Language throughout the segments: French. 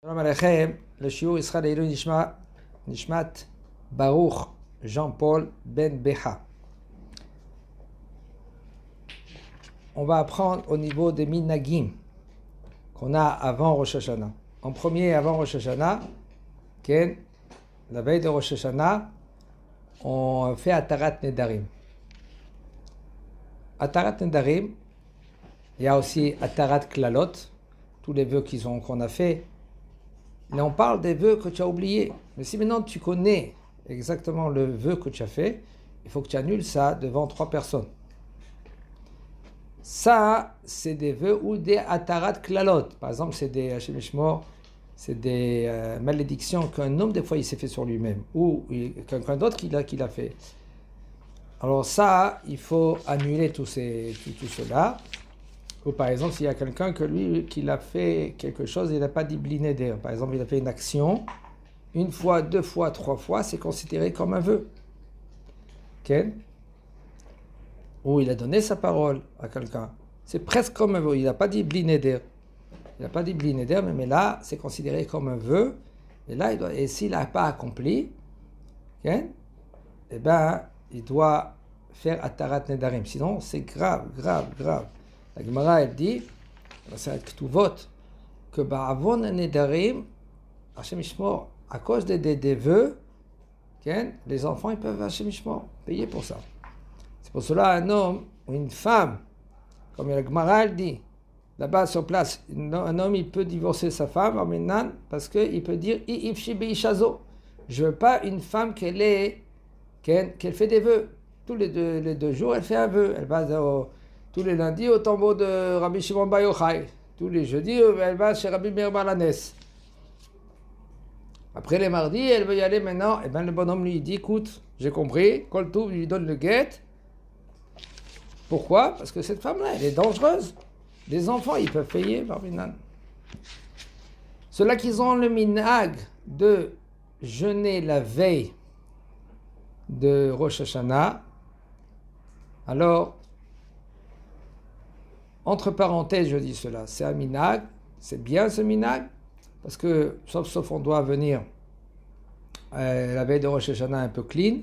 Shalom Aleichem, le shiur sera Leilou Nishmat Baruch Jean-Paul Ben Becha. On va apprendre au niveau des minagim qu'on a avant Rosh Hashanah. En premier, avant Rosh Hashanah, la veille de Rosh Hashanah, on fait Atarat Nedarim. Atarat Nedarim, il y a aussi Atarat Klalot, tous les vœux qu'on a fait. Mais on parle des vœux que tu as oubliés. Mais si maintenant tu connais exactement le vœu que tu as fait, il faut que tu annules ça devant 3 personnes. Ça, c'est des vœux ou des atarat klalot. Par exemple, c'est des Hashem Yishmor, c'est des malédictions qu'un homme, des fois, il s'est fait sur lui-même. Ou quelqu'un d'autre qui l'a fait. Alors ça, il faut annuler tout cela. Ou par exemple, s'il y a quelqu'un qui a fait quelque chose, il n'a pas dit blinéder. Par exemple, il a fait une action, 1 fois, 2 fois, 3 fois, c'est considéré comme un vœu. Okay? Ou il a donné sa parole à quelqu'un. C'est presque comme un vœu. Il n'a pas dit blinéder. Il n'a pas dit blinéder, mais là, c'est considéré comme un vœu. Et là, et s'il n'a pas accompli, okay? Eh ben, il doit faire Atarat Nedarim. Sinon, c'est grave, grave, grave. La Gemara, elle dit, c'est Ktuvot, que Ba'avon Nedarim, Hashem Yishmor, à cause des vœux, les enfants, ils peuvent Hashem Yishmor payer pour ça. C'est pour cela un homme ou une femme, comme la Gemara, elle dit, là-bas sur place, un homme, il peut divorcer sa femme, parce qu'il peut dire, je ne veux pas une femme qu'elle fait des vœux. Tous les deux jours, elle fait un vœu. Elle va tous les lundis au tombeau de Rabbi Shimon Bar Yochai. Tous les jeudis, elle va chez Rabbi Meir Baal Hanes. Après les mardis, elle veut y aller maintenant. Et bien le bonhomme lui dit, écoute, j'ai compris, Koltou lui donne le guet. Pourquoi? Parce que cette femme-là, elle est dangereuse. Les enfants, ils peuvent payer par Minan. Ceux-là qui ont le minag de jeûner la veille de Rosh Hashanah, alors, entre parenthèses, je dis cela, c'est un minag, c'est bien ce minag, parce que, sauf on doit venir la veille de Rosh Hashanah un peu clean,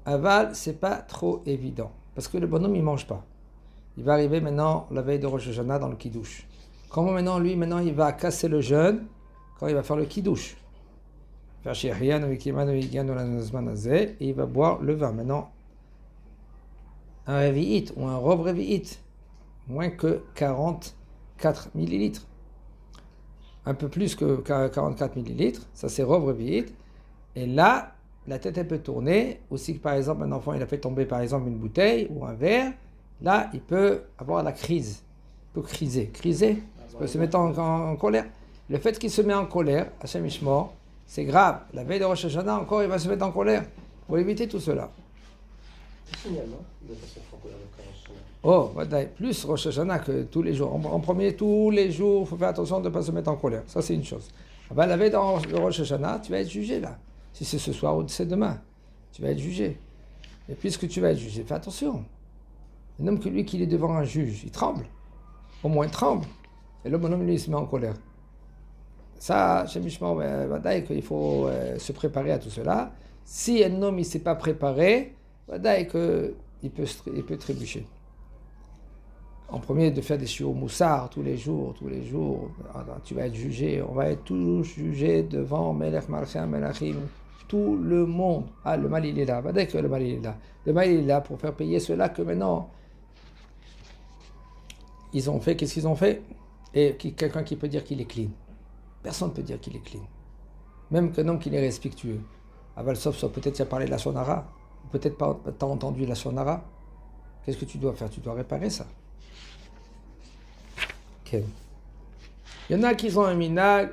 aval, c'est pas trop évident, parce que le bonhomme, il mange pas. Il va arriver maintenant, la veille de Rosh Hashanah, dans le kiddush. Comment maintenant, il va casser le jeûne quand il va faire le kiddush. Et il va boire le vin. Maintenant, un revi'it ou un robe revi'it, moins que 44 millilitres. Un peu plus que 44 millilitres, ça c'est robe revi'it. Et là, la tête elle peut tourner. Aussi que par exemple, un enfant il a fait tomber par exemple une bouteille ou un verre, là il peut avoir la crise. Il peut criser. Il peut se mettre en colère. Le fait qu'il se met en colère, Hashem Yishmor, c'est grave. La veille de Rosh Hashanah, encore, il va se mettre en colère. Pour éviter tout cela. C'est génial, non? De façon franco, Oh, plus Rosh Hashanah que tous les jours. En premier, tous les jours, il faut faire attention de ne pas se mettre en colère. Ça, c'est une chose. La veille de Rosh Hashanah, tu vas être jugé là. Si c'est ce soir ou c'est demain, tu vas être jugé. Et puisque tu vas être jugé, fais attention. Un homme que lui, qu'il est devant un juge, il tremble. Au moins, il tremble. Et le bonhomme, lui, il se met en colère. Ça, chez Mishmor, il faut se préparer à tout cela. Si un homme ne s'est pas préparé, il peut trébucher. En premier, de faire des shiur moussar tous les jours. Tu vas être jugé. On va être tous jugés devant Melech Malchim Melachim. Tout le monde. Ah, le mal, il est là. Que le mal, il est là. Le mal, il est là pour faire payer ceux-là que maintenant, ils ont fait. Qu'est-ce qu'ils ont fait? Et quelqu'un qui peut dire qu'il est clean. Personne ne peut dire qu'il est clean. Même qu'un homme qui est respectueux. Aval sauf peut-être tu as parlé de la sonara. Peut-être pas t'as entendu la sonara. Qu'est-ce que tu dois faire? Tu dois réparer ça. Okay. Il y en a qui ont un minag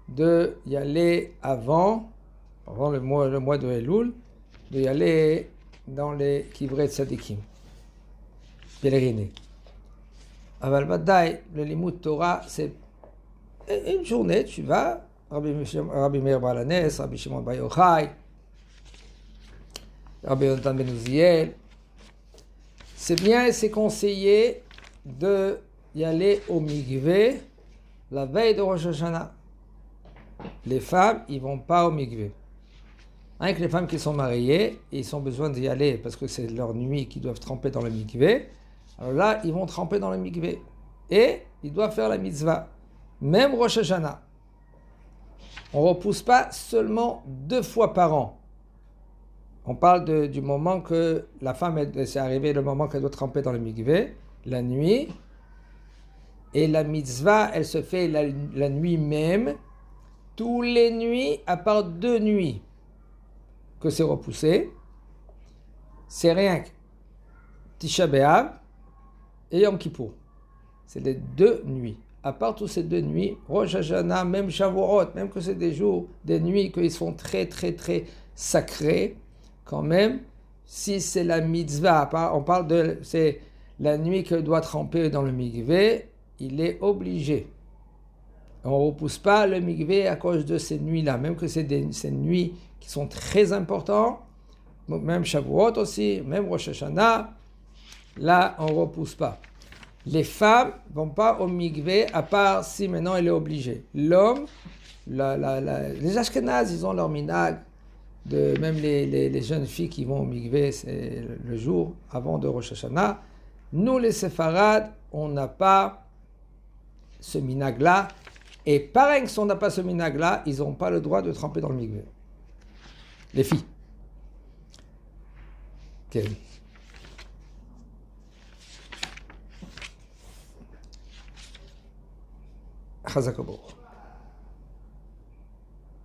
de y aller avant le mois de Elul, de y aller dans les kivrei tzadikim. Pèleriner. Aval Vadaï, le limud Torah, c'est une journée, tu vas, Rabbi Meir Baal Hanes, Rabbi Shimon Bar Yochai, Rabbi Yonatan Ben Uziel. C'est bien et c'est conseillé de y aller au mikvé la veille de Rosh Hashanah. les femmes, ils vont pas au mikvé. Avec les femmes qui sont mariées, ils ont besoin d'y aller parce que c'est leur nuit qu'ils doivent tremper dans le mikvé. Alors là, ils vont tremper dans le mikvé. Et ils doivent faire la mitzvah. Même Rosh Hashanah. On ne repousse pas seulement 2 fois par an. On parle du moment que la femme, c'est arrivé le moment qu'elle doit tremper dans le mikvé, la nuit. Et la mitzvah, elle se fait la nuit même, tous les nuits, à part 2 nuits que c'est repoussé. C'est rien que Tisha B'Av et Yom Kippour. C'est les 2 nuits. À part toutes ces 2 nuits, Rosh Hashanah, même Shavuot, même que c'est des jours, des nuits qui sont très, très, très sacrés, quand même, si c'est la mitzvah, on parle de, c'est la nuit que doit tremper dans le mikvé, il est obligé. On ne repousse pas le mikvé à cause de ces nuits-là, même que c'est ces nuits qui sont très importantes, même Shavuot aussi, même Rosh Hashanah, là, on ne repousse pas. Les femmes ne vont pas au mikvé, à part si maintenant elle est obligée. L'homme, les Ashkenazes, ils ont leur minag, même les jeunes filles qui vont au mikvé, c'est le jour avant de Rosh Hashanah. Nous, les séfarades, on n'a pas ce minag-là. Et pareil, si on n'a pas ce minag-là, ils n'ont pas le droit de tremper dans le mikvé. Les filles. Okay. חזק וברוך.